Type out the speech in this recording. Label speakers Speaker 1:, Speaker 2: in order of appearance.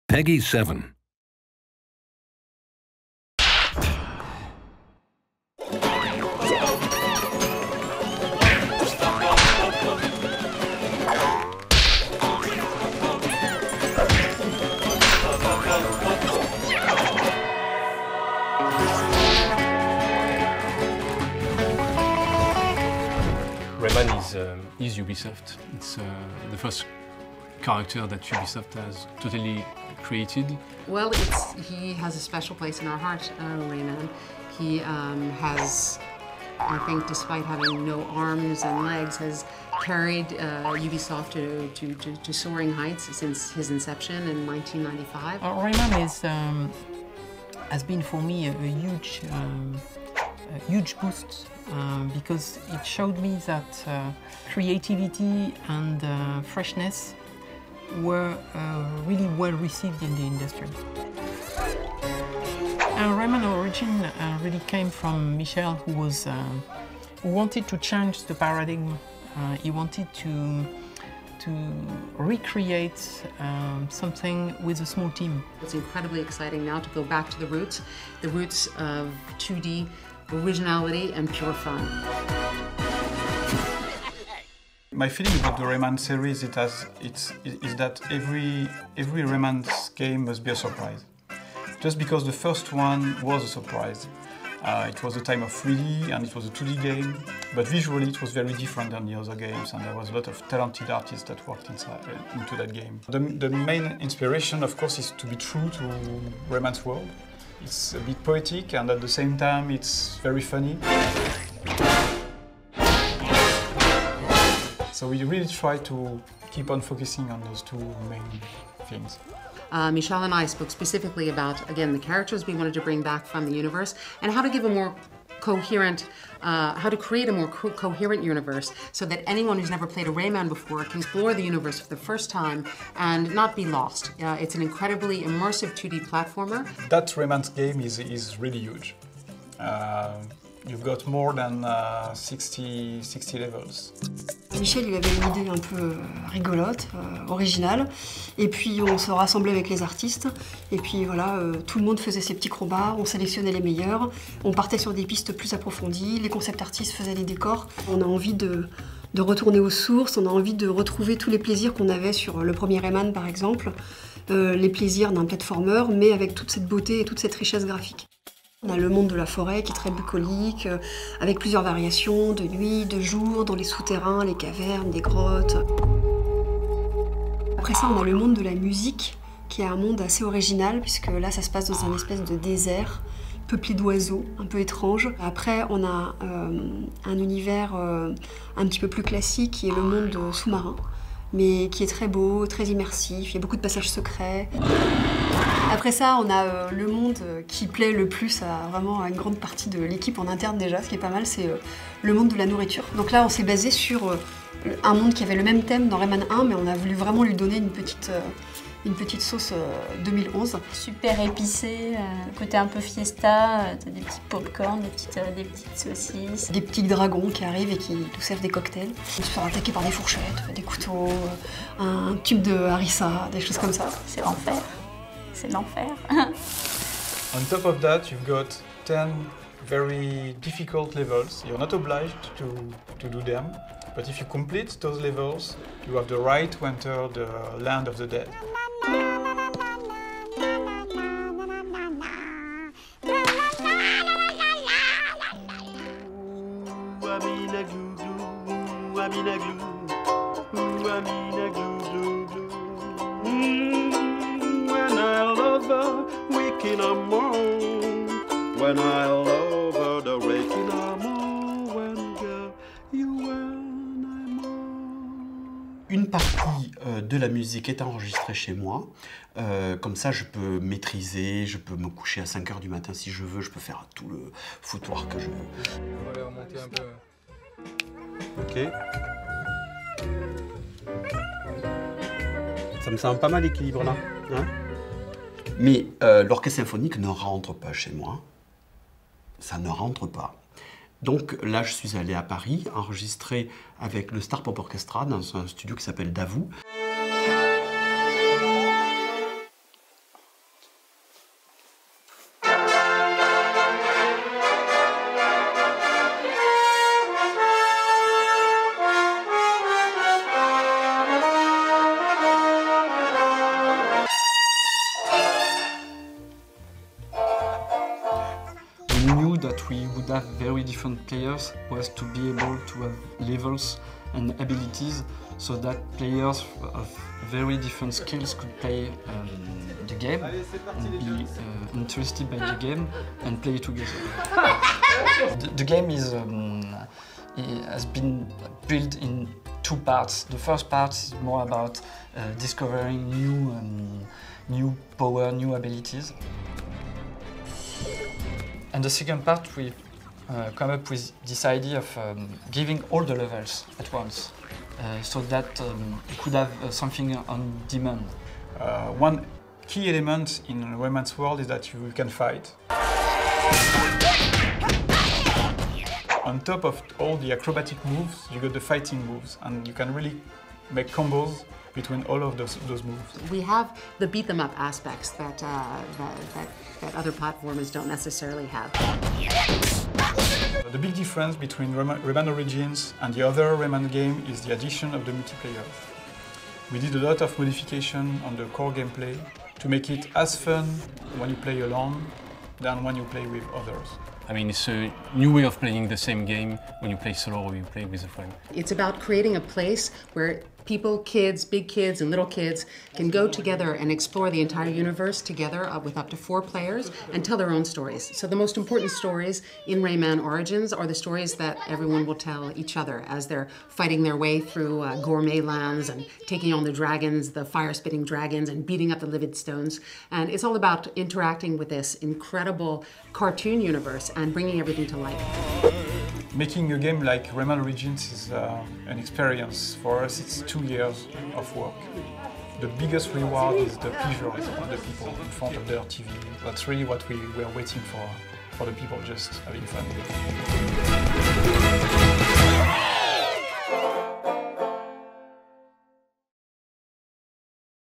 Speaker 1: Peggy 7.
Speaker 2: Rayman is Ubisoft. It's the first character that Ubisoft has totally created.
Speaker 3: Well, he has a special place in our heart, Rayman. He has, I think, despite having no arms and legs, has carried Ubisoft to soaring heights since his inception in 1995.
Speaker 4: Rayman has been for me a huge boost because it showed me that creativity and freshness were really well received in the industry. Rayman Origins really came from Michel, who wanted to change the paradigm. He wanted to recreate something with a small team.
Speaker 3: It's incredibly exciting now to go back to the roots of 2D originality and pure fun.
Speaker 5: My feeling about the Rayman series is that every Rayman game must be a surprise. Just because the first one was a surprise. It was a time of 3D and it was a 2D game, but visually it was very different than the other games, and there was a lot of talented artists that worked into that game. The main inspiration, of course, is to be true to Rayman's world. It's a bit poetic and at the same time it's very funny. So we really try to keep on focusing on those two main things.
Speaker 3: Michel and I spoke specifically about, again, the characters we wanted to bring back from the universe and how to give a more coherent, how to create a more coherent universe so that anyone who's never played a Rayman before can explore the universe for the first time and not be lost. It's an incredibly immersive 2D platformer.
Speaker 5: That Rayman's game is really huge. You've got more than 60 levels.
Speaker 6: Michel, il avait une idée un peu rigolote, originale, et puis on se rassemblait avec les artistes, et puis voilà, tout le monde faisait ses petits combats, on sélectionnait les meilleurs, on partait sur des pistes plus approfondies, les concept artistes faisaient les décors. On a envie de retourner aux sources, on a envie de retrouver tous les plaisirs qu'on avait sur le premier Rayman par exemple, les plaisirs d'un platformer, mais avec toute cette beauté et toute cette richesse graphique. On a le monde de la forêt qui est très bucolique, avec plusieurs variations, de nuit, de jour, dans les souterrains, les cavernes, des grottes. Après ça, on a le monde de la musique, qui est un monde assez original, puisque là, ça se passe dans un espèce de désert, peuplé d'oiseaux, un peu étrange. Après, on a un univers un petit peu plus classique, qui est le monde sous-marin, mais qui est très beau, très immersif, il y a beaucoup de passages secrets. Après ça, on a le monde qui plaît le plus vraiment à une grande partie de l'équipe en interne déjà. Ce qui est pas mal, c'est le monde de la nourriture. Donc là, on s'est basé sur un monde qui avait le même thème dans Rayman 1, mais on a voulu vraiment lui donner une petite sauce 2011.
Speaker 7: Super épicé, côté un peu fiesta, t'as des petits pop-corn, des petites saucisses.
Speaker 6: Des petits dragons qui arrivent et qui nous servent des cocktails. On se fait attaquer par des fourchettes, des couteaux, un tube de harissa, des choses comme ça.
Speaker 7: C'est l'enfer. C'est l'enfer.
Speaker 5: On top of that, you've got 10 very difficult levels. You're not obliged to do them, but if you complete those levels, you have the right to enter the land of the dead.
Speaker 8: When I love her, the waking amor, when girl, you when I'm on.
Speaker 9: Une partie de la musique est enregistrée chez moi. Comme ça, je peux maîtriser, je peux me coucher à 5 h du matin si je veux, je peux faire tout le foutoir que je veux.
Speaker 10: On va aller remonter un peu.
Speaker 9: Ok. Ça me semble pas mal l'équilibre là. Hein? Mais l'orchestre symphonique ne rentre pas chez moi. Ça ne rentre pas. Donc là, je suis allé à Paris, enregistrer avec le Star Pop Orchestra dans un studio qui s'appelle Davout.
Speaker 1: knew that we would have very different players was to be able to have levels and abilities so that players of very different skills could play the game and be interested by the game and play together. The game has been built in two parts. The first part is more about discovering new power, new abilities. And the second part, we come up with this idea of giving all the levels at once, so that you could have something on demand.
Speaker 5: One key element in Rayman's world is that you can fight. On top of all the acrobatic moves, you got the fighting moves, and you can really make combos between all of those moves.
Speaker 3: We have the beat them up aspects that other platformers don't necessarily have.
Speaker 5: The big difference between Rayman Origins and the other Rayman game is the addition of the multiplayer. We did a lot of modification on the core gameplay to make it as fun when you play alone than when you play with others.
Speaker 2: I mean, it's a new way of playing the same game when you play solo or you play with a friend.
Speaker 3: It's about creating a place where people, kids, big kids and little kids can go together and explore the entire universe together with up to 4 players and tell their own stories. So the most important stories in Rayman Origins are the stories that everyone will tell each other as they're fighting their way through gourmet lands and taking on the dragons, the fire-spitting dragons, and beating up the livid stones. And it's all about interacting with this incredible cartoon universe and bringing everything to life.
Speaker 5: Making a game like Rayman Origins is an experience. For us, it's 2 years of work. The biggest reward is the pleasure of the people in front of their TV. That's really what we were waiting for the people just having fun.